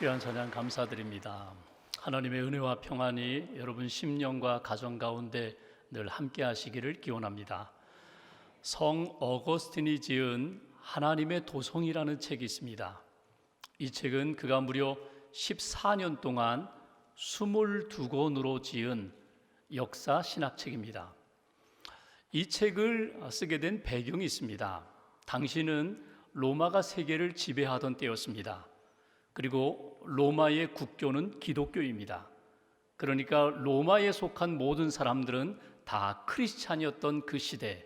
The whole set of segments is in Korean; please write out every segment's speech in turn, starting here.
귀한 찬양 감사드립니다. 하나님의 은혜와 평안이 여러분 심령과 가정 가운데 늘 함께 하시기를 기원합니다. 성 어거스틴이 지은 하나님의 도성이라는 책이 있습니다. 이 책은 그가 무려 14년 동안 22권으로 지은 역사 신학책입니다. 이 책을 쓰게 된 배경이 있습니다. 당시는 로마가 세계를 지배하던 때였습니다. 그리고 로마의 국교는 기독교입니다. 그러니까 로마에 속한 모든 사람들은 다 크리스찬이었던 그 시대,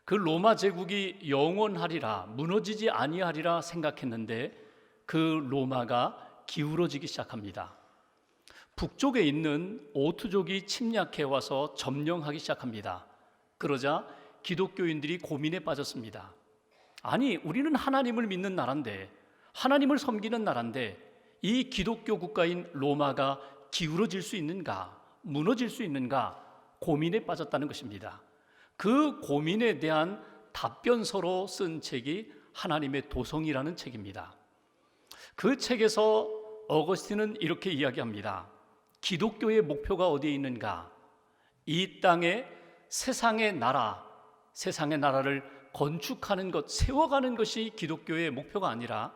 그 로마 제국이 영원하리라, 무너지지 아니하리라 생각했는데 그 로마가 기울어지기 시작합니다. 북쪽에 있는 오투족이 침략해 와서 점령하기 시작합니다. 그러자 기독교인들이 고민에 빠졌습니다. 아니, 우리는 하나님을 믿는 나라인데, 하나님을 섬기는 나라인데 이 기독교 국가인 로마가 기울어질 수 있는가, 무너질 수 있는가 고민에 빠졌다는 것입니다. 그 고민에 대한 답변서로 쓴 책이 하나님의 도성이라는 책입니다. 그 책에서 어거스틴은 이렇게 이야기합니다. 기독교의 목표가 어디에 있는가? 이 땅에 세상의 나라를 건축하는 것, 세워가는 것이 기독교의 목표가 아니라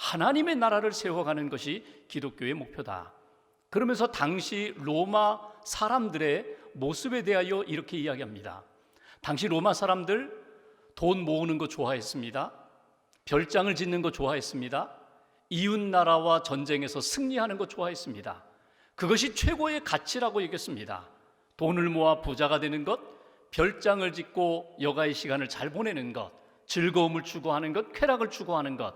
하나님의 나라를 세워가는 것이 기독교의 목표다. 그러면서 당시 로마 사람들의 모습에 대하여 이렇게 이야기합니다. 당시 로마 사람들 돈 모으는 거 좋아했습니다. 별장을 짓는 거 좋아했습니다. 이웃 나라와 전쟁에서 승리하는 거 좋아했습니다. 그것이 최고의 가치라고 여겼습니다. 돈을 모아 부자가 되는 것, 별장을 짓고 여가의 시간을 잘 보내는 것, 즐거움을 추구하는 것, 쾌락을 추구하는 것,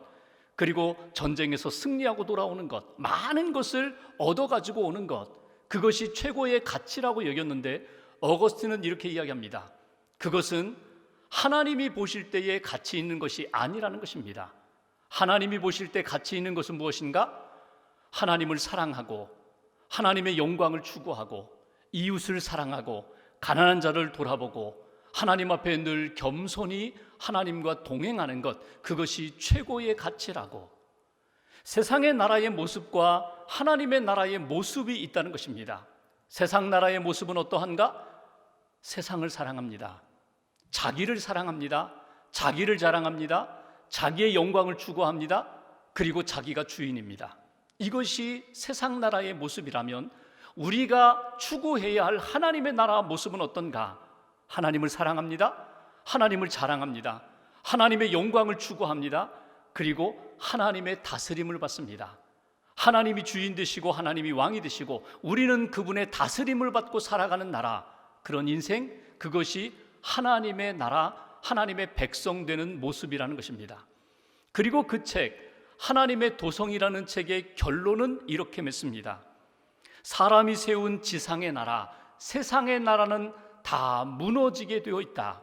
그리고 전쟁에서 승리하고 돌아오는 것, 많은 것을 얻어가지고 오는 것, 그것이 최고의 가치라고 여겼는데 어거스틴은 이렇게 이야기합니다. 그것은 하나님이 보실 때에 가치 있는 것이 아니라는 것입니다. 하나님이 보실 때 가치 있는 것은 무엇인가? 하나님을 사랑하고 하나님의 영광을 추구하고 이웃을 사랑하고 가난한 자를 돌아보고 하나님 앞에 늘 겸손히 하나님과 동행하는 것, 그것이 최고의 가치라고. 세상의 나라의 모습과 하나님의 나라의 모습이 있다는 것입니다. 세상 나라의 모습은 어떠한가? 세상을 사랑합니다. 자기를 사랑합니다. 자기를 자랑합니다. 자기의 영광을 추구합니다. 그리고 자기가 주인입니다. 이것이 세상 나라의 모습이라면 우리가 추구해야 할 하나님의 나라 모습은 어떤가? 하나님을 사랑합니다. 하나님을 자랑합니다. 하나님의 영광을 추구합니다. 그리고 하나님의 다스림을 받습니다. 하나님이 주인 되시고 하나님이 왕이 되시고 우리는 그분의 다스림을 받고 살아가는 나라, 그런 인생, 그것이 하나님의 나라, 하나님의 백성 되는 모습이라는 것입니다. 그리고 그 책, 하나님의 도성이라는 책의 결론은 이렇게 맺습니다. 사람이 세운 지상의 나라, 세상의 나라는 다 무너지게 되어 있다.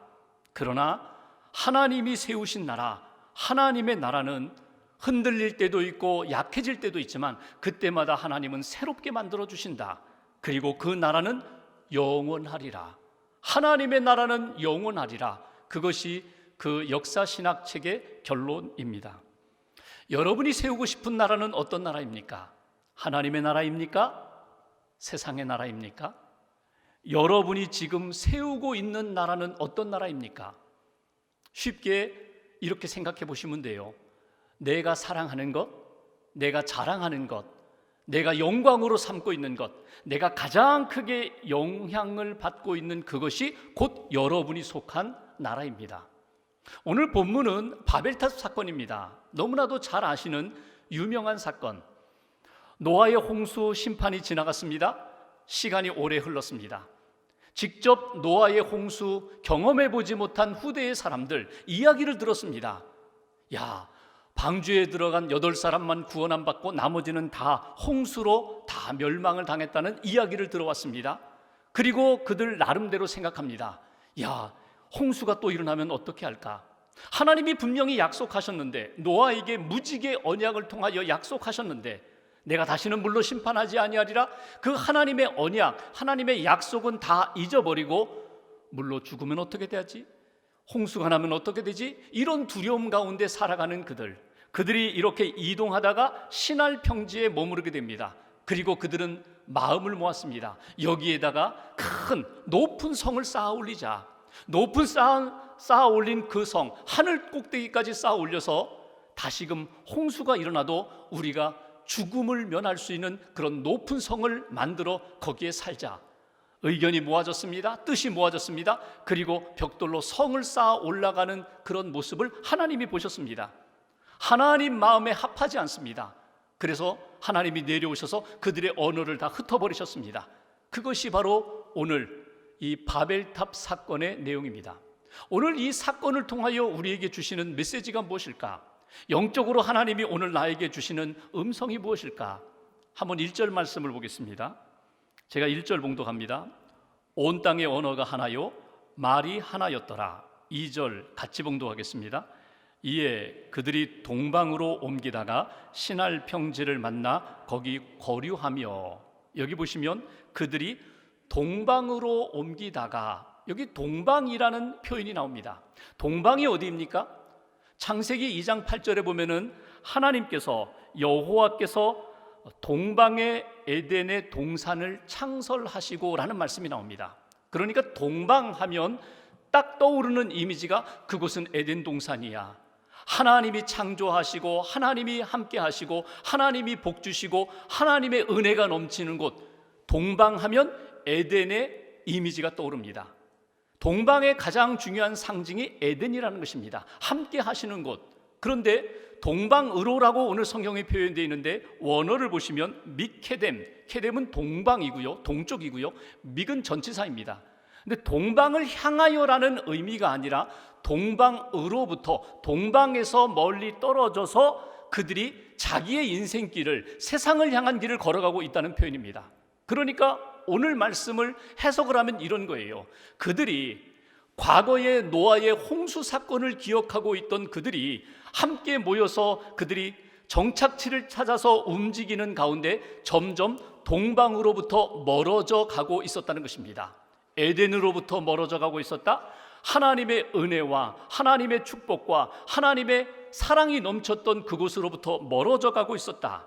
그러나 하나님이 세우신 나라, 하나님의 나라는 흔들릴 때도 있고 약해질 때도 있지만 그때마다 하나님은 새롭게 만들어 주신다. 그리고 그 나라는 영원하리라. 하나님의 나라는 영원하리라. 그것이 그 역사신학 책의 결론입니다. 여러분이 세우고 싶은 나라는 어떤 나라입니까? 하나님의 나라입니까? 세상의 나라입니까? 여러분이 지금 세우고 있는 나라는 어떤 나라입니까? 쉽게 이렇게 생각해 보시면 돼요. 내가 사랑하는 것, 내가 자랑하는 것, 내가 영광으로 삼고 있는 것, 내가 가장 크게 영향을 받고 있는 그것이 곧 여러분이 속한 나라입니다. 오늘 본문은 바벨탑 사건입니다. 너무나도 잘 아시는 유명한 사건. 노아의 홍수 심판이 지나갔습니다. 시간이 오래 흘렀습니다. 직접 노아의 홍수 경험해 보지 못한 후대의 사람들 이야기를 들었습니다. 야, 방주에 들어간 8사람만 구원 안 받고 나머지는 다 홍수로 다 멸망을 당했다는 이야기를 들어왔습니다. 그리고 그들 나름대로 생각합니다. 야, 홍수가 또 일어나면 어떻게 할까? 하나님이 분명히 약속하셨는데, 노아에게 무지개 언약을 통하여 약속하셨는데 내가 다시는 물로 심판하지 아니하리라. 그 하나님의 언약, 하나님의 약속은 다 잊어버리고 물로 죽으면 어떻게 되지? 홍수가 나면 어떻게 되지? 이런 두려움 가운데 살아가는 그들, 그들이 이렇게 이동하다가 시날 평지에 머무르게 됩니다. 그리고 그들은 마음을 모았습니다. 여기에다가 큰 높은 성을 쌓아 올리자. 높은 쌓아 올린 그 성, 하늘 꼭대기까지 쌓아 올려서 다시금 홍수가 일어나도 우리가 죽음을 면할 수 있는 그런 높은 성을 만들어 거기에 살자. 의견이 모아졌습니다. 뜻이 모아졌습니다. 그리고 벽돌로 성을 쌓아 올라가는 그런 모습을 하나님이 보셨습니다. 하나님 마음에 합하지 않습니다. 그래서 하나님이 내려오셔서 그들의 언어를 다 흩어버리셨습니다. 그것이 바로 오늘 이 바벨탑 사건의 내용입니다. 오늘 이 사건을 통하여 우리에게 주시는 메시지가 무엇일까? 영적으로 하나님이 오늘 나에게 주시는 음성이 무엇일까? 한번 1절 말씀을 보겠습니다. 제가 1절 봉독합니다. 온 땅의 언어가 하나요 말이 하나였더라. 2절 같이 봉독하겠습니다. 이에 그들이 동방으로 옮기다가 시날 평지를 만나 거기 거류하며, 여기 보시면 그들이 동방으로 옮기다가, 여기 동방이라는 표현이 나옵니다. 동방이 어디입니까? 창세기 2장 8절에 보면은 하나님께서, 여호와께서 동방의 에덴의 동산을 창설하시고 라는 말씀이 나옵니다. 그러니까 동방하면 딱 떠오르는 이미지가 그곳은 에덴 동산이야. 하나님이 창조하시고 하나님이 함께 하시고 하나님이 복 주시고 하나님의 은혜가 넘치는 곳, 동방하면 에덴의 이미지가 떠오릅니다. 동방의 가장 중요한 상징이 에덴이라는 것입니다. 함께 하시는 곳. 그런데 동방으로라고 오늘 성경에 표현되어 있는데 원어를 보시면 미케뎀, 케뎀은 동방이고요, 동쪽이고요, 믹은 전치사입니다. 근데 동방을 향하여라는 의미가 아니라 동방으로부터, 동방에서 멀리 떨어져서 그들이 자기의 인생길을, 세상을 향한 길을 걸어가고 있다는 표현입니다. 그러니까 오늘 말씀을 해석을 하면 이런 거예요. 그들이 과거의 노아의 홍수 사건을 기억하고 있던 그들이 함께 모여서 그들이 정착지를 찾아서 움직이는 가운데 점점 동방으로부터 멀어져 가고 있었다는 것입니다. 에덴으로부터 멀어져 가고 있었다. 하나님의 은혜와 하나님의 축복과 하나님의 사랑이 넘쳤던 그곳으로부터 멀어져 가고 있었다.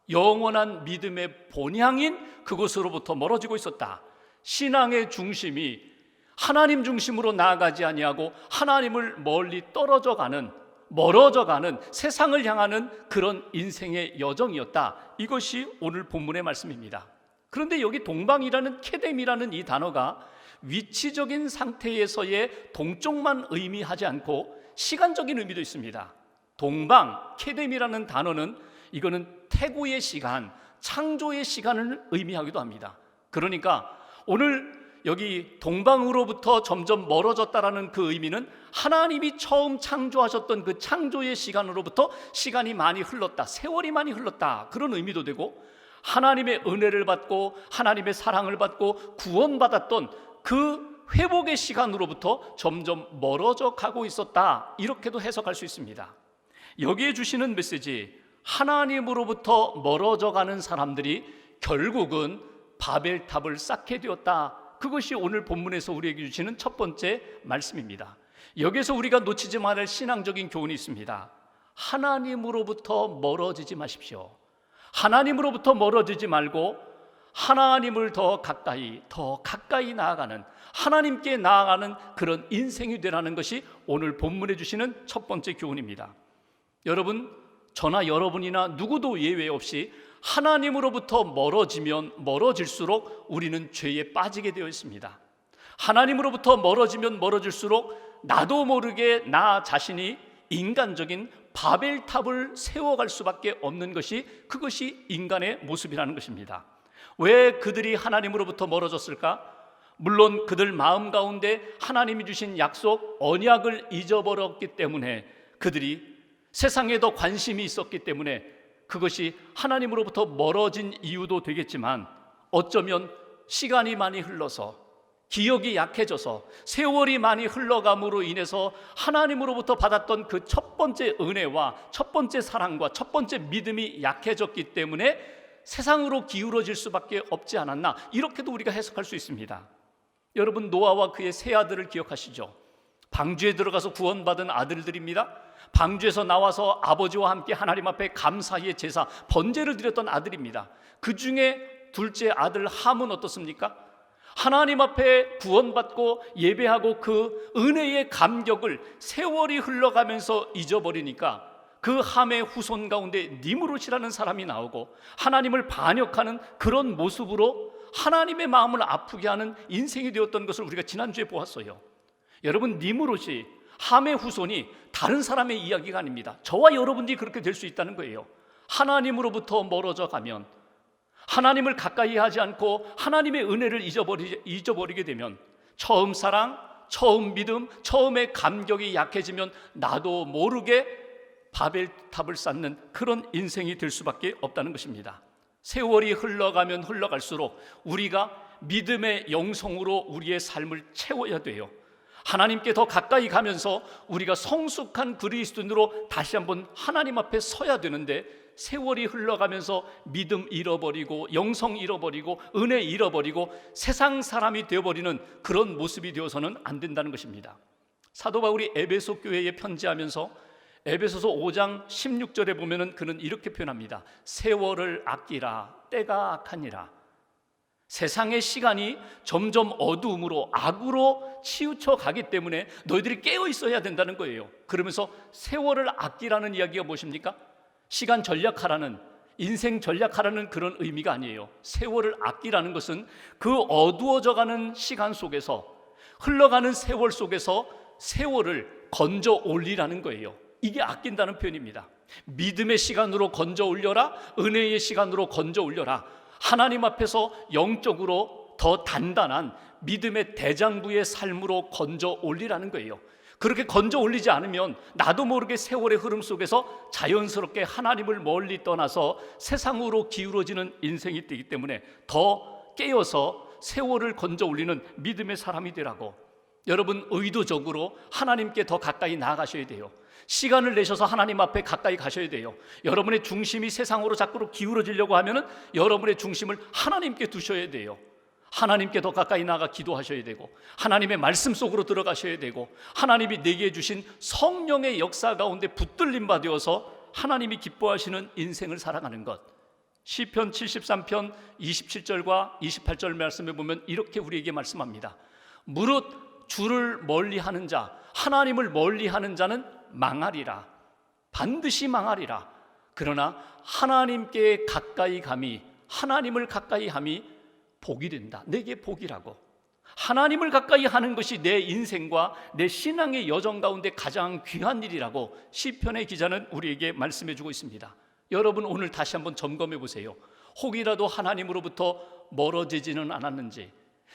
영원한 믿음의 본향인 그곳으로부터 멀어지고 있었다. 신앙의 중심이 하나님 중심으로 나아가지 아니하고 하나님을 멀리 멀어져 가는 세상을 향하는 그런 인생의 여정이었다. 이것이 오늘 본문의 말씀입니다. 그런데 여기 동방이라는 케뎀이라는 이 단어가 위치적인 상태에서의 동쪽만 의미하지 않고 시간적인 의미도 있습니다. 동방, 케뎀이라는 단어는 이거는 태고의 시간, 창조의 시간을 의미하기도 합니다. 그러니까 오늘 여기 동방으로부터 점점 멀어졌다라는 그 의미는 하나님이 처음 창조하셨던 그 창조의 시간으로부터 시간이 많이 흘렀다, 세월이 많이 흘렀다, 그런 의미도 되고, 하나님의 은혜를 받고 하나님의 사랑을 받고 구원받았던 그 회복의 시간으로부터 점점 멀어져 가고 있었다, 이렇게도 해석할 수 있습니다. 여기에 주시는 메시지, 하나님으로부터 멀어져 가는 사람들이 결국은 바벨탑을 쌓게 되었다. 그것이 오늘 본문에서 우리에게 주시는 첫 번째 말씀입니다. 여기서 우리가 놓치지 말할 신앙적인 교훈이 있습니다. 하나님으로부터 멀어지지 마십시오. 하나님으로부터 멀어지지 말고 하나님을 더 가까이 나아가는, 하나님께 나아가는 그런 인생이 되라는 것이 오늘 본문에 주시는 첫 번째 교훈입니다. 여러분, 저나 여러분이나 누구도 예외 없이 하나님으로부터 멀어지면 멀어질수록 우리는 죄에 빠지게 되어 있습니다. 하나님으로부터 멀어지면 멀어질수록 나도 모르게 나 자신이 인간적인 바벨탑을 세워갈 수밖에 없는 것이, 그것이 인간의 모습이라는 것입니다. 왜 그들이 하나님으로부터 멀어졌을까? 물론 그들 마음 가운데 하나님이 주신 약속, 언약을 잊어버렸기 때문에, 그들이 세상에 더 관심이 있었기 때문에 그것이 하나님으로부터 멀어진 이유도 되겠지만, 어쩌면 시간이 많이 흘러서 기억이 약해져서 세월이 많이 흘러감으로 인해서 하나님으로부터 받았던 그 첫 번째 은혜와 첫 번째 사랑과 첫 번째 믿음이 약해졌기 때문에 세상으로 기울어질 수밖에 없지 않았나, 이렇게도 우리가 해석할 수 있습니다. 여러분, 노아와 그의 세 아들을 기억하시죠? 방주에 들어가서 구원받은 아들들입니다. 방주에서 나와서 아버지와 함께 하나님 앞에 감사의 제사, 번제를 드렸던 아들입니다. 그 중에 둘째 아들 함은 어떻습니까? 하나님 앞에 구원받고 예배하고 그 은혜의 감격을 세월이 흘러가면서 잊어버리니까 그 함의 후손 가운데 니무롯이라는 사람이 나오고 하나님을 반역하는 그런 모습으로 하나님의 마음을 아프게 하는 인생이 되었던 것을 우리가 지난주에 보았어요. 여러분, 니무롯이 함의 후손이 다른 사람의 이야기가 아닙니다. 저와 여러분들이 그렇게 될 수 있다는 거예요. 하나님으로부터 멀어져 가면, 하나님을 가까이 하지 않고 하나님의 은혜를 잊어버리게 되면, 처음 사랑, 처음 믿음, 처음의 감격이 약해지면 나도 모르게 바벨탑을 쌓는 그런 인생이 될 수밖에 없다는 것입니다. 세월이 흘러가면 흘러갈수록 우리가 믿음의 영성으로 우리의 삶을 채워야 돼요. 하나님께 더 가까이 가면서 우리가 성숙한 그리스도인으로 다시 한번 하나님 앞에 서야 되는데, 세월이 흘러가면서 믿음 잃어버리고 영성 잃어버리고 은혜 잃어버리고 세상 사람이 되어버리는 그런 모습이 되어서는 안 된다는 것입니다. 사도 바울이 에베소 교회에 편지하면서 에베소서 5장 16절에 보면은 그는 이렇게 표현합니다. 세월을 아끼라, 때가 악하니라. 세상의 시간이 점점 어두움으로 악으로 치우쳐 가기 때문에 너희들이 깨어 있어야 된다는 거예요. 그러면서 세월을 아끼라는 이야기가 무엇입니까? 시간 전략하라는, 인생 전략하라는 그런 의미가 아니에요. 세월을 아끼라는 것은 그 어두워져가는 시간 속에서, 흘러가는 세월 속에서 세월을 건져 올리라는 거예요. 이게 아낀다는 표현입니다. 믿음의 시간으로 건져 올려라, 은혜의 시간으로 건져 올려라. 하나님 앞에서 영적으로 더 단단한 믿음의 대장부의 삶으로 건져 올리라는 거예요. 그렇게 건져 올리지 않으면 나도 모르게 세월의 흐름 속에서 자연스럽게 하나님을 멀리 떠나서 세상으로 기울어지는 인생이 되기 때문에 더 깨어서 세월을 건져 올리는 믿음의 사람이 되라고. 여러분, 의도적으로 하나님께 더 가까이 나아가셔야 돼요. 시간을 내셔서 하나님 앞에 가까이 가셔야 돼요. 여러분의 중심이 세상으로 자꾸 기울어지려고 하면은 여러분의 중심을 하나님께 두셔야 돼요. 하나님께 더 가까이 나가 기도하셔야 되고, 하나님의 말씀 속으로 들어가셔야 되고, 하나님이 내게 주신 성령의 역사 가운데 붙들림 받아서 하나님이 기뻐하시는 인생을 살아가는 것. 시편 73편 27절과 28절 말씀에 보면 이렇게 우리에게 말씀합니다. 무릇 주를 멀리하는 자, 하나님을 멀리하는 자는 망하리라. 반드시 망하리라. 그러나 하나님께 가까이 감이, 하나님을 가까이 함이 복이 된다. 내게 복이라고. 하나님을 가까이 하는 것이 내 인생과 내 신앙의 여정 가운데 가장 귀한 일이라고 시편의 기자는 우리에게 말씀해 주고 있습니다. 여러분, 오늘 다시 한번 점검해 보세요. 혹이라도 하나님으로부터 멀어지지는 않았는지,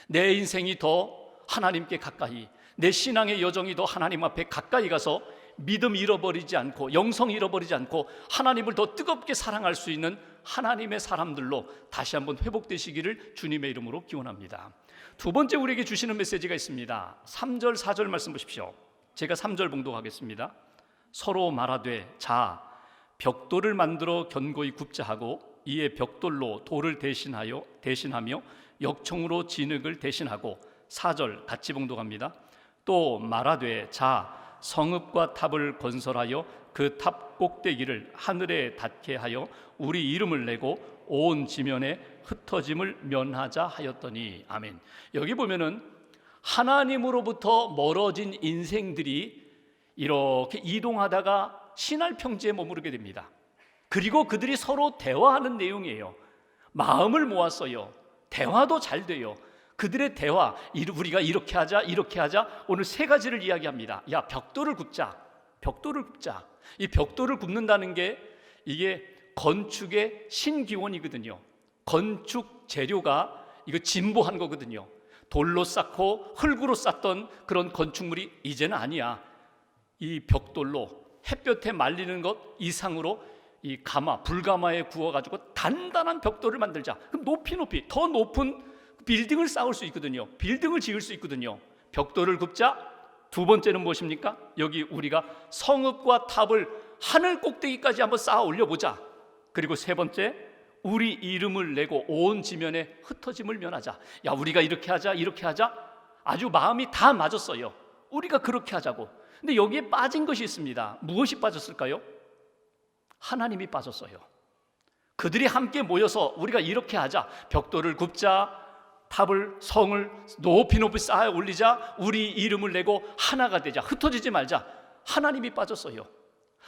내 인생이 더 하나님께 가까이, 내 신앙의 여정이 더 하나님 앞에 가까이 가서 믿음 잃어버리지 않고 영성 잃어버리지 않고 하나님을 더 뜨겁게 사랑할 수 있는 하나님의 사람들로 다시 한번 회복되시기를 주님의 이름으로 기원합니다. 두 번째 우리에게 주시는 메시지가 있습니다. 3절 4절 말씀 보십시오. 제가 3절 봉독하겠습니다. 서로 말하되 자 벽돌을 만들어 견고히 굽자 하고 이에 벽돌로 돌을 대신하며 역청으로 진흙을 대신하고. 4절 같이 봉독합니다. 또 말하되 자 성읍과 탑을 건설하여 그 탑 꼭대기를 하늘에 닿게 하여 우리 이름을 내고 온 지면에 흩어짐을 면하자 하였더니. 아멘. 여기 보면은 하나님으로부터 멀어진 인생들이 이렇게 이동하다가 신할 평지에 머무르게 됩니다. 그리고 그들이 서로 대화하는 내용이에요. 마음을 모았어요. 대화도 잘 돼요. 그들의 대화, 우리가 이렇게 하자, 이렇게 하자. 오늘 세 가지를 이야기합니다. 야, 벽돌을 굽자. 벽돌을 굽자. 이 벽돌을 굽는다는 게 이게 건축의 신기원이거든요. 건축 재료가 이거 진보한 거거든요. 돌로 쌓고 흙으로 쌓던 그런 건축물이 이제는 아니야. 이 벽돌로 햇볕에 말리는 것 이상으로 이 불가마에 구워가지고 단단한 벽돌을 만들자. 그럼 높이 더 높은 빌딩을 쌓을 수 있거든요. 빌딩을 지을 수 있거든요. 벽돌을 굽자. 두 번째는 무엇입니까? 여기 우리가 성읍과 탑을 하늘 꼭대기까지 한번 쌓아 올려보자. 그리고 세 번째, 우리 이름을 내고 온 지면에 흩어짐을 면하자. 야, 우리가 이렇게 하자, 이렇게 하자. 아주 마음이 다 맞았어요. 우리가 그렇게 하자고. 근데 여기에 빠진 것이 있습니다. 무엇이 빠졌을까요? 하나님이 빠졌어요. 그들이 함께 모여서 우리가 이렇게 하자, 벽돌을 굽자, 성을 높이 쌓아 올리자, 우리 이름을 내고 하나가 되자, 흩어지지 말자. 하나님이 빠졌어요.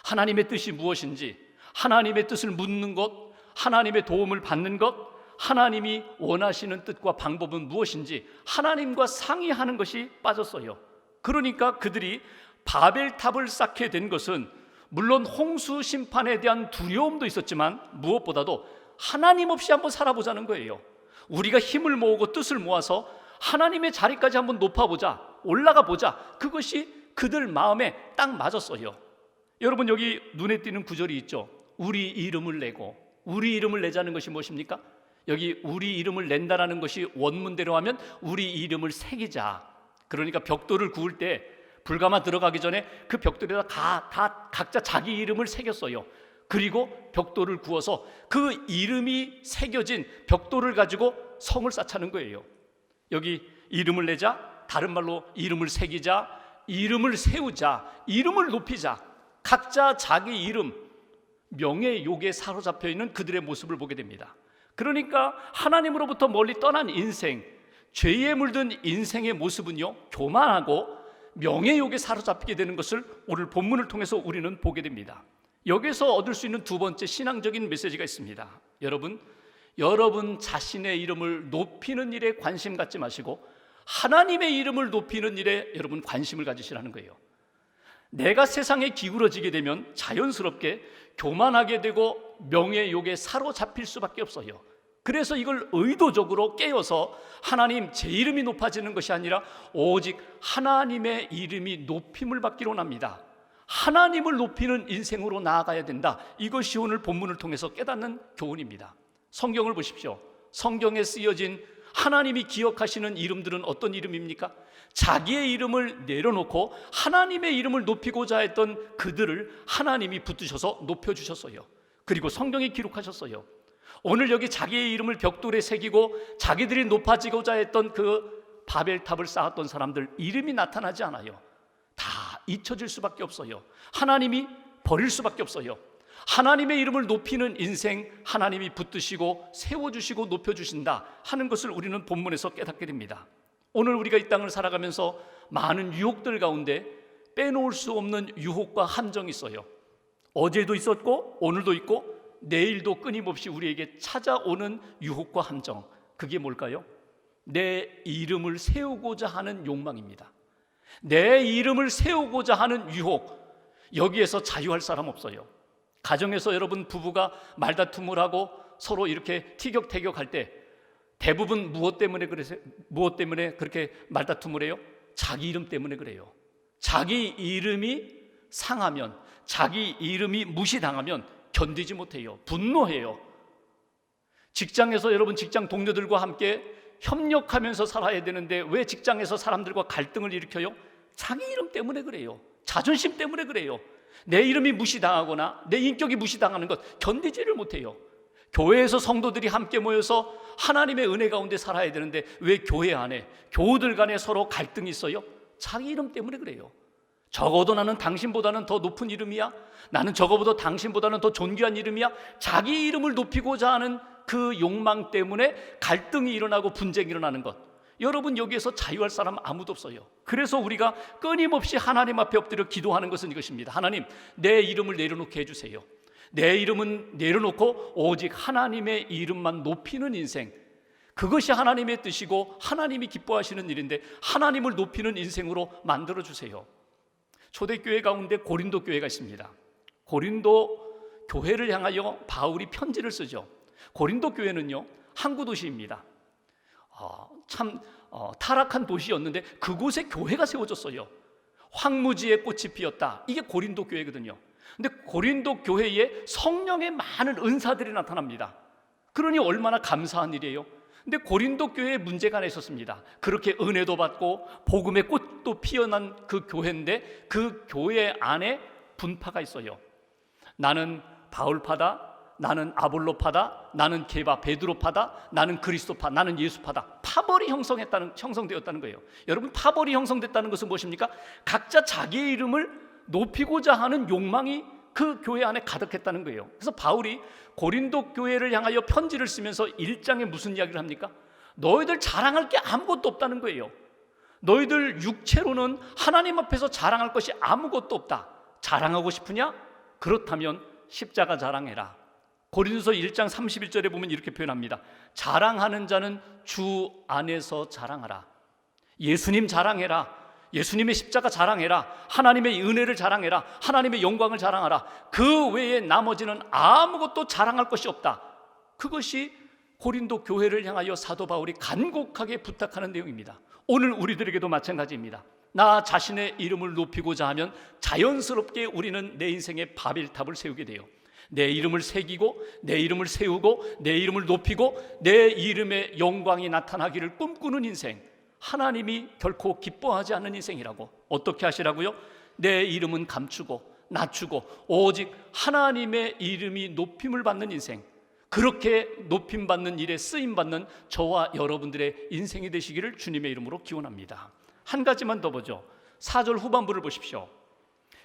하나님의 뜻이 무엇인지, 하나님의 뜻을 묻는 것, 하나님의 도움을 받는 것, 하나님이 원하시는 뜻과 방법은 무엇인지 하나님과 상의하는 것이 빠졌어요. 그러니까 그들이 바벨탑을 쌓게 된 것은 물론 홍수 심판에 대한 두려움도 있었지만 무엇보다도 하나님 없이 한번 살아보자는 거예요. 우리가 힘을 모으고 뜻을 모아서 하나님의 자리까지 한번 높아보자, 올라가 보자. 그것이 그들 마음에 딱 맞았어요. 여러분, 여기 눈에 띄는 구절이 있죠. 우리 이름을 내고. 우리 이름을 내자는 것이 무엇입니까? 여기 우리 이름을 낸다라는 것이 원문대로 하면 우리 이름을 새기자. 그러니까 벽돌을 구울 때 불가마 들어가기 전에 그 벽돌에다 각자 자기 이름을 새겼어요. 그리고 벽돌을 구워서 그 이름이 새겨진 벽돌을 가지고 성을 쌓자는 거예요. 여기 이름을 내자, 다른 말로 이름을 새기자, 이름을 세우자, 이름을 높이자. 각자 자기 이름, 명예 욕에 사로잡혀 있는 그들의 모습을 보게 됩니다. 그러니까 하나님으로부터 멀리 떠난 인생, 죄에 물든 인생의 모습은요, 교만하고 명예욕에 사로잡히게 되는 것을 오늘 본문을 통해서 우리는 보게 됩니다. 여기서 얻을 수 있는 두 번째 신앙적인 메시지가 있습니다. 여러분 자신의 이름을 높이는 일에 관심 갖지 마시고 하나님의 이름을 높이는 일에 여러분 관심을 가지시라는 거예요. 내가 세상에 기울어지게 되면 자연스럽게 교만하게 되고 명예욕에 사로잡힐 수밖에 없어요. 그래서 이걸 의도적으로 깨어서 하나님, 제 이름이 높아지는 것이 아니라 오직 하나님의 이름이 높임을 받기로 합니다. 하나님을 높이는 인생으로 나아가야 된다. 이것이 오늘 본문을 통해서 깨닫는 교훈입니다. 성경을 보십시오. 성경에 쓰여진 하나님이 기억하시는 이름들은 어떤 이름입니까? 자기의 이름을 내려놓고 하나님의 이름을 높이고자 했던 그들을 하나님이 붙드셔서 높여주셨어요. 그리고 성경에 기록하셨어요. 오늘 여기 자기의 이름을 벽돌에 새기고 자기들이 높아지고자 했던 그 바벨탑을 쌓았던 사람들 이름이 나타나지 않아요. 다 잊혀질 수밖에 없어요. 하나님이 버릴 수밖에 없어요. 하나님의 이름을 높이는 인생, 하나님이 붙드시고 세워주시고 높여주신다 하는 것을 우리는 본문에서 깨닫게 됩니다. 오늘 우리가 이 땅을 살아가면서 많은 유혹들 가운데 빼놓을 수 없는 유혹과 함정이 있어요. 어제도 있었고 오늘도 있고 내일도 끊임없이 우리에게 찾아오는 유혹과 함정, 그게 뭘까요? 내 이름을 세우고자 하는 욕망입니다. 내 이름을 세우고자 하는 유혹, 여기에서 자유할 사람 없어요. 가정에서 여러분 부부가 말다툼을 하고 서로 이렇게 티격태격할 때 대부분 무엇 때문에 그렇게 말다툼을 해요? 자기 이름 때문에 그래요. 자기 이름이 상하면, 자기 이름이 무시당하면 견디지 못해요. 분노해요. 직장에서 여러분 직장 동료들과 함께 협력하면서 살아야 되는데 왜 직장에서 사람들과 갈등을 일으켜요? 자기 이름 때문에 그래요. 자존심 때문에 그래요. 내 이름이 무시당하거나 내 인격이 무시당하는 것 견디지를 못해요. 교회에서 성도들이 함께 모여서 하나님의 은혜 가운데 살아야 되는데 왜 교회 안에, 교우들 간에 서로 갈등이 있어요? 자기 이름 때문에 그래요. 적어도 나는 당신보다는 더 높은 이름이야. 나는 적어도 당신보다는 더 존귀한 이름이야. 자기 이름을 높이고자 하는 그 욕망 때문에 갈등이 일어나고 분쟁이 일어나는 것. 여러분, 여기에서 자유할 사람 아무도 없어요. 그래서 우리가 끊임없이 하나님 앞에 엎드려 기도하는 것은 이것입니다. 하나님, 내 이름을 내려놓게 해주세요. 내 이름은 내려놓고 오직 하나님의 이름만 높이는 인생, 그것이 하나님의 뜻이고 하나님이 기뻐하시는 일인데 하나님을 높이는 인생으로 만들어주세요. 초대교회 가운데 고린도 교회가 있습니다. 고린도 교회를 향하여 바울이 편지를 쓰죠. 고린도 교회는요, 항구 도시입니다. 타락한 도시였는데 그곳에 교회가 세워졌어요. 황무지에 꽃이 피었다. 이게 고린도 교회거든요. 근데 고린도 교회에 성령의 많은 은사들이 나타납니다. 그러니 얼마나 감사한 일이에요. 근데 고린도 교회에 문제가 하나 있었습니다. 그렇게 은혜도 받고 복음의 꽃도 피어난 그 교회인데 그 교회 안에 분파가 있어요. 나는 바울파다, 나는 아볼로파다, 나는 게바 베드로파다, 나는 그리스도파, 나는 예수파다. 파벌이 형성되었다는 거예요. 여러분, 파벌이 형성됐다는 것은 무엇입니까? 각자 자기의 이름을 높이고자 하는 욕망이 그 교회 안에 가득했다는 거예요. 그래서 바울이 고린도 교회를 향하여 편지를 쓰면서 1장에 무슨 이야기를 합니까? 너희들 자랑할 게 아무것도 없다는 거예요. 너희들 육체로는 하나님 앞에서 자랑할 것이 아무것도 없다. 자랑하고 싶으냐? 그렇다면 십자가 자랑해라. 고린도서 1장 31절에 보면 이렇게 표현합니다. 자랑하는 자는 주 안에서 자랑하라. 예수님 자랑해라. 예수님의 십자가 자랑해라. 하나님의 은혜를 자랑해라. 하나님의 영광을 자랑하라. 그 외에 나머지는 아무것도 자랑할 것이 없다. 그것이 고린도 교회를 향하여 사도 바울이 간곡하게 부탁하는 내용입니다. 오늘 우리들에게도 마찬가지입니다. 나 자신의 이름을 높이고자 하면 자연스럽게 우리는 내 인생에 바벨탑을 세우게 돼요. 내 이름을 새기고, 내 이름을 세우고, 내 이름을 높이고, 내 이름의 영광이 나타나기를 꿈꾸는 인생, 하나님이 결코 기뻐하지 않는 인생이라고. 어떻게 하시라고요? 내 이름은 감추고 낮추고 오직 하나님의 이름이 높임을 받는 인생, 그렇게 높임받는 일에 쓰임받는 저와 여러분들의 인생이 되시기를 주님의 이름으로 기원합니다. 한 가지만 더 보죠. 4절 후반부를 보십시오.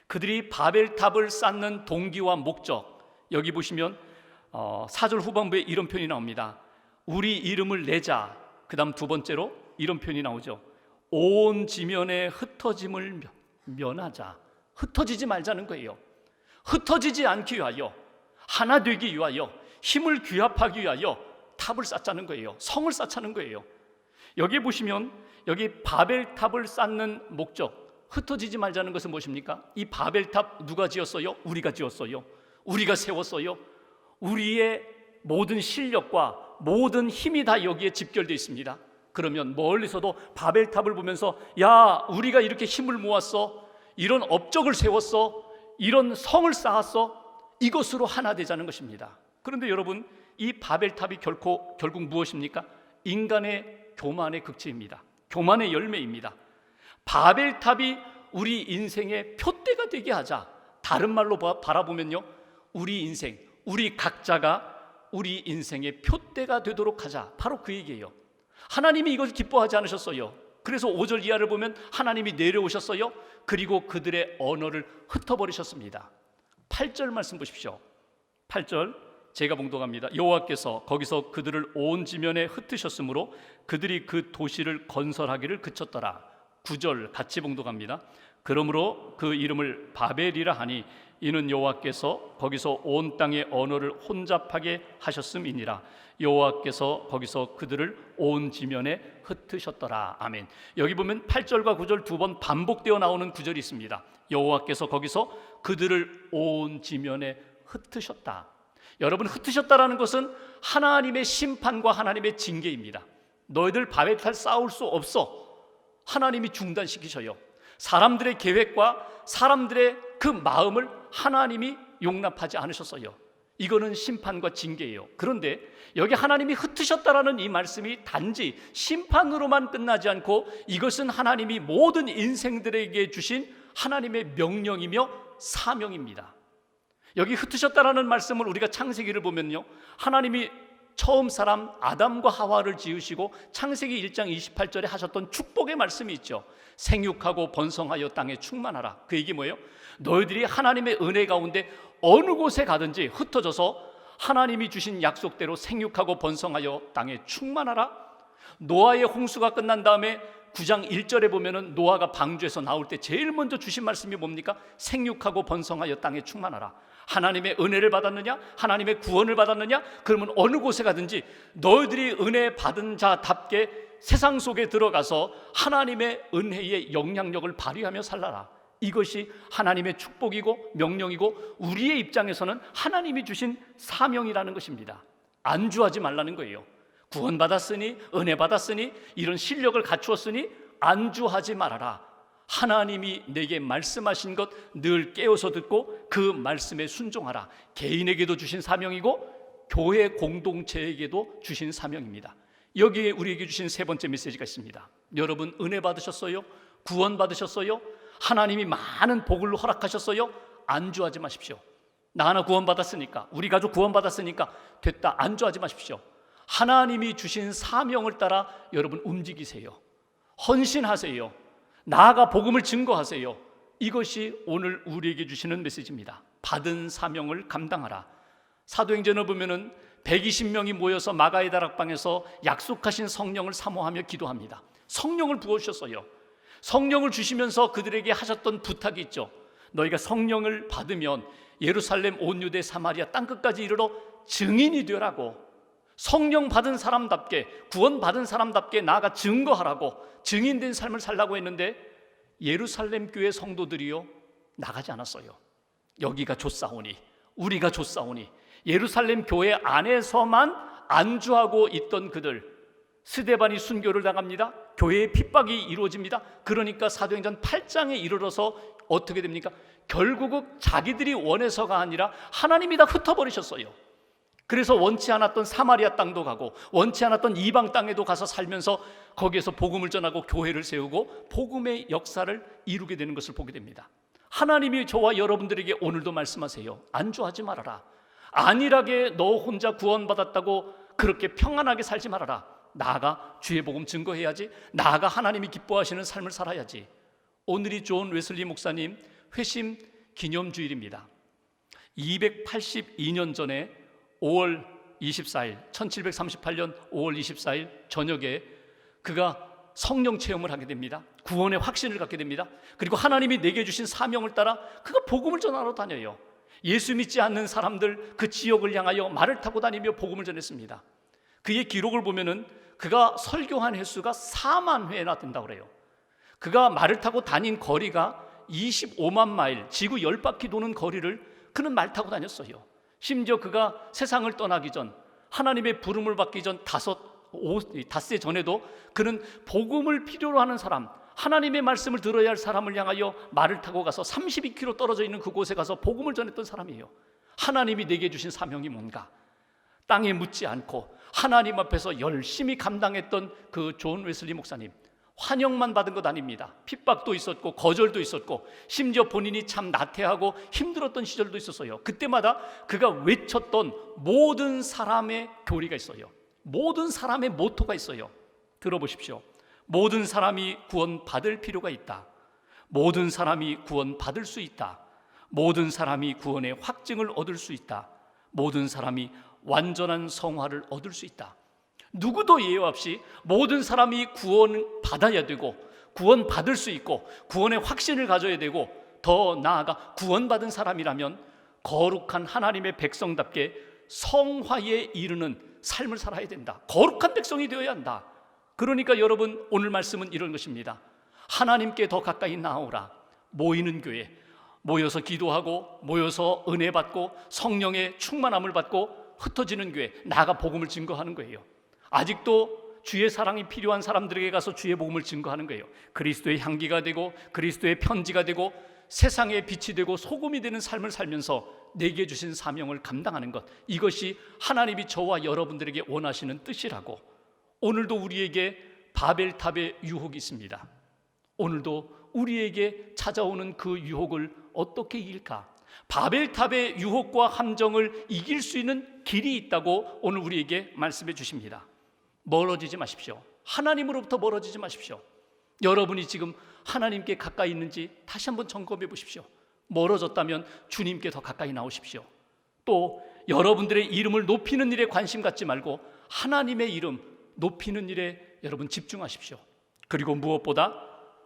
그들이 바벨탑을 쌓는 동기와 목적, 여기 보시면 4절 후반부에 이런 표현이 나옵니다. 우리 이름을 내자. 그 다음 두 번째로 이런 표현이 나오죠. 온 지면에 흩어짐을 면하자. 흩어지지 말자는 거예요. 흩어지지 않기 위하여, 하나 되기 위하여, 힘을 규합하기 위하여 탑을 쌓자는 거예요. 성을 쌓자는 거예요. 여기 보시면 여기 바벨탑을 쌓는 목적, 흩어지지 말자는 것은 무엇입니까? 이 바벨탑 누가 지었어요? 우리가 지었어요. 우리가 세웠어요. 우리의 모든 실력과 모든 힘이 다 여기에 집결되어 있습니다. 그러면 멀리서도 바벨탑을 보면서 야, 우리가 이렇게 힘을 모았어, 이런 업적을 세웠어, 이런 성을 쌓았어, 이것으로 하나 되자는 것입니다. 그런데 여러분, 이 바벨탑이 결국 무엇입니까? 인간의 교만의 극치입니다. 교만의 열매입니다. 바벨탑이 우리 인생의 표대가 되게 하자. 다른 말로 바라보면요, 우리 인생, 우리 각자가 우리 인생의 표대가 되도록 하자. 바로 그 얘기예요. 하나님이 이것을 기뻐하지 않으셨어요. 그래서 5절 이하를 보면 하나님이 내려오셨어요. 그리고 그들의 언어를 흩어버리셨습니다. 8절 말씀 보십시오. 8절 제가 봉독합니다. 여호와께서 거기서 그들을 온 지면에 흩으셨으므로 그들이 그 도시를 건설하기를 그쳤더라. 9절 같이 봉독합니다. 그러므로 그 이름을 바벨이라 하니 이는 여호와께서 거기서 온 땅의 언어를 혼잡하게 하셨음이니라. 여호와께서 거기서 그들을 온 지면에 흩으셨더라. 아멘. 여기 보면 8절과 9절 두 번 반복되어 나오는 구절이 있습니다. 여호와께서 거기서 그들을 온 지면에 흩으셨다. 여러분, 흩으셨다라는 것은 하나님의 심판과 하나님의 징계입니다. 너희들 바벨탑 쌓을 수 없어. 하나님이 중단시키셔요. 사람들의 계획과 사람들의 그 마음을 하나님이 용납하지 않으셨어요. 이거는 심판과 징계예요. 그런데 여기 하나님이 흩으셨다라는 이 말씀이 단지 심판으로만 끝나지 않고 이것은 하나님이 모든 인생들에게 주신 하나님의 명령이며 사명입니다. 여기 흩으셨다라는 말씀을 우리가 창세기를 보면요, 하나님이 처음 사람 아담과 하와를 지으시고 창세기 1장 28절에 하셨던 축복의 말씀이 있죠. 생육하고 번성하여 땅에 충만하라. 그 얘기 뭐예요? 너희들이 하나님의 은혜 가운데 어느 곳에 가든지 흩어져서 하나님이 주신 약속대로 생육하고 번성하여 땅에 충만하라. 노아의 홍수가 끝난 다음에 9장 1절에 보면은 노아가 방주에서 나올 때 제일 먼저 주신 말씀이 뭡니까? 생육하고 번성하여 땅에 충만하라. 하나님의 은혜를 받았느냐? 하나님의 구원을 받았느냐? 그러면 어느 곳에 가든지 너희들이 은혜 받은 자답게 세상 속에 들어가서 하나님의 은혜의 영향력을 발휘하며 살라라. 이것이 하나님의 축복이고 명령이고 우리의 입장에서는 하나님이 주신 사명이라는 것입니다. 안주하지 말라는 거예요. 구원받았으니, 은혜 받았으니, 이런 실력을 갖추었으니 안주하지 말아라. 하나님이 내게 말씀하신 것 늘 깨어서 듣고 그 말씀에 순종하라. 개인에게도 주신 사명이고 교회 공동체에게도 주신 사명입니다. 여기에 우리에게 주신 세 번째 메시지가 있습니다. 여러분, 은혜 받으셨어요? 구원 받으셨어요? 하나님이 많은 복을 허락하셨어요? 안주하지 마십시오. 나 하나 구원받았으니까, 우리 가족 구원받았으니까 됐다, 안주하지 마십시오. 하나님이 주신 사명을 따라 여러분 움직이세요. 헌신하세요. 나아가 복음을 증거하세요. 이것이 오늘 우리에게 주시는 메시지입니다. 받은 사명을 감당하라. 사도행전을 보면은 120명이 모여서 마가의 다락방에서 약속하신 성령을 사모하며 기도합니다. 성령을 부어주셨어요. 성령을 주시면서 그들에게 하셨던 부탁이 있죠. 너희가 성령을 받으면 예루살렘, 온 유대, 사마리아 땅끝까지 이르러 증인이 되라고, 성령 받은 사람답게, 구원받은 사람답게 나아가 증거하라고, 증인된 삶을 살라고 했는데 예루살렘 교회 성도들이요 나가지 않았어요. 여기가 좋사오니, 우리가 좋사오니, 예루살렘 교회 안에서만 안주하고 있던 그들, 스데반이 순교를 당합니다. 교회의 핍박이 이루어집니다. 그러니까 사도행전 8장에 이르러서 어떻게 됩니까? 결국은 자기들이 원해서가 아니라 하나님이 다 흩어버리셨어요. 그래서 원치 않았던 사마리아 땅도 가고 원치 않았던 이방 땅에도 가서 살면서 거기에서 복음을 전하고 교회를 세우고 복음의 역사를 이루게 되는 것을 보게 됩니다. 하나님이 저와 여러분들에게 오늘도 말씀하세요. 안주하지 말아라. 안일하게 너 혼자 구원받았다고 그렇게 평안하게 살지 말아라. 나아가 주의 복음 증거해야지. 나아가 하나님이 기뻐하시는 삶을 살아야지. 오늘이 존 웨슬리 목사님 회심 기념주일입니다. 282년 전에 5월 24일 1738년 5월 24일 저녁에 그가 성령 체험을 하게 됩니다. 구원의 확신을 갖게 됩니다. 그리고 하나님이 내게 주신 사명을 따라 그가 복음을 전하러 다녀요. 예수 믿지 않는 사람들 그 지역을 향하여 말을 타고 다니며 복음을 전했습니다. 그의 기록을 보면은 그가 설교한 횟수가 4만 회나 된다고 그래요. 그가 말을 타고 다닌 거리가 25만 마일, 지구 10바퀴 도는 거리를 그는 말 타고 다녔어요. 심지어 그가 세상을 떠나기 전, 하나님의 부름을 받기 전 닷새 전에도 그는 복음을 필요로 하는 사람, 하나님의 말씀을 들어야 할 사람을 향하여 말을 타고 가서 32km 떨어져 있는 그곳에 가서 복음을 전했던 사람이에요. 하나님이 내게 주신 사명이 뭔가 땅에 묻지 않고 하나님 앞에서 열심히 감당했던 그 존 웨슬리 목사님, 환영만 받은 것 아닙니다. 핍박도 있었고 거절도 있었고 심지어 본인이 참 나태하고 힘들었던 시절도 있었어요. 그때마다 그가 외쳤던 모든 사람의 교리가 있어요. 모든 사람의 모토가 있어요. 들어보십시오. 모든 사람이 구원받을 필요가 있다. 모든 사람이 구원받을 수 있다. 모든 사람이 구원의 확증을 얻을 수 있다. 모든 사람이 완전한 성화를 얻을 수 있다. 누구도 예외 없이 모든 사람이 구원받아야 되고 구원받을 수 있고 구원의 확신을 가져야 되고 더 나아가 구원받은 사람이라면 거룩한 하나님의 백성답게 성화에 이르는 삶을 살아야 된다. 거룩한 백성이 되어야 한다. 그러니까 여러분 오늘 말씀은 이런 것입니다. 하나님께 더 가까이 나오라. 모이는 교회, 모여서 기도하고 모여서 은혜 받고 성령의 충만함을 받고 흩어지는 교회, 나아가 복음을 증거하는 거예요. 아직도 주의 사랑이 필요한 사람들에게 가서 주의 복음을 증거하는 거예요. 그리스도의 향기가 되고 그리스도의 편지가 되고 세상의 빛이 되고 소금이 되는 삶을 살면서 내게 주신 사명을 감당하는 것, 이것이 하나님이 저와 여러분들에게 원하시는 뜻이라고. 오늘도 우리에게 바벨탑의 유혹이 있습니다. 오늘도 우리에게 찾아오는 그 유혹을 어떻게 이길까? 바벨탑의 유혹과 함정을 이길 수 있는 길이 있다고 오늘 우리에게 말씀해 주십니다. 멀어지지 마십시오. 하나님으로부터 멀어지지 마십시오. 여러분이 지금 하나님께 가까이 있는지 다시 한번 점검해 보십시오. 멀어졌다면 주님께 더 가까이 나오십시오. 또 여러분들의 이름을 높이는 일에 관심 갖지 말고 하나님의 이름 높이는 일에 여러분 집중하십시오. 그리고 무엇보다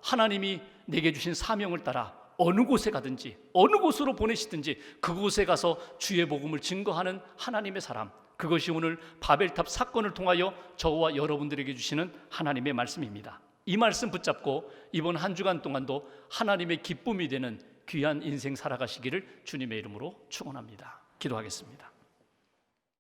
하나님이 내게 주신 사명을 따라 어느 곳에 가든지 어느 곳으로 보내시든지 그곳에 가서 주의 복음을 증거하는 하나님의 사람, 그것이 오늘 바벨탑 사건을 통하여 저와 여러분들에게 주시는 하나님의 말씀입니다. 이 말씀 붙잡고 이번 한 주간 동안도 하나님의 기쁨이 되는 귀한 인생 살아가시기를 주님의 이름으로 축원합니다. 기도하겠습니다.